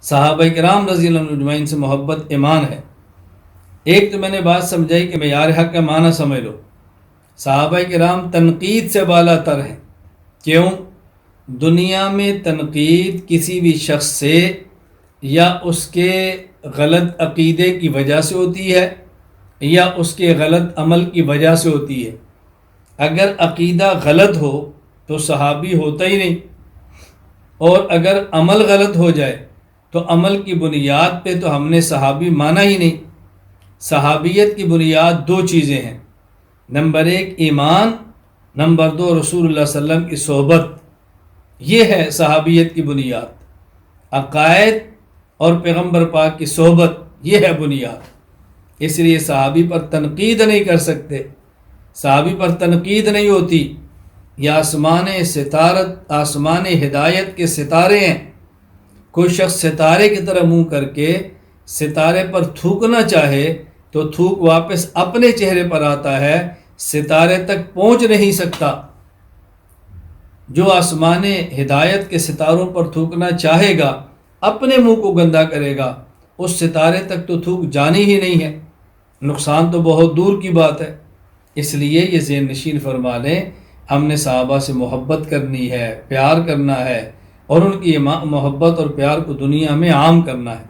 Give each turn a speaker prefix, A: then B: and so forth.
A: صحابہ کرام رضی اللہ عنہم اجمعین سے محبت ایمان ہے۔ ایک تو میں نے بات سمجھائی کہ معیار حق کا معنی سمجھ لو، صحابہ کرام تنقید سے بالا تر ہیں۔ کیوں؟ دنیا میں تنقید کسی بھی شخص سے یا اس کے غلط عقیدے کی وجہ سے ہوتی ہے یا اس کے غلط عمل کی وجہ سے ہوتی ہے۔ اگر عقیدہ غلط ہو تو صحابی ہوتا ہی نہیں، اور اگر عمل غلط ہو جائے تو عمل کی بنیاد پہ تو ہم نے صحابی مانا ہی نہیں۔ صحابیت کی بنیاد دو چیزیں ہیں، نمبر ایک ایمان، نمبر دو رسول اللہ صلی اللہ علیہ وسلم کی صحبت۔ یہ ہے صحابیت کی بنیاد، عقائد اور پیغمبر پاک کی صحبت، یہ ہے بنیاد۔ اس لیے صحابی پر تنقید نہیں کر سکتے، صحابی پر تنقید نہیں ہوتی۔ یہ آسمان ہدایت کے ستارے ہیں۔ کوئی شخص ستارے کی طرح منہ کر کے ستارے پر تھوکنا چاہے تو تھوک واپس اپنے چہرے پر آتا ہے، ستارے تک پہنچ نہیں سکتا۔ جو آسمان ہدایت کے ستاروں پر تھوکنا چاہے گا اپنے منہ کو گندا کرے گا، اس ستارے تک تو تھوک جانی ہی نہیں ہے، نقصان تو بہت دور کی بات ہے۔ اس لیے یہ ذہن نشین فرما لیں، ہم نے صحابہ سے محبت کرنی ہے، پیار کرنا ہے، اور ان کی محبت اور پیار کو دنیا میں عام کرنا ہے۔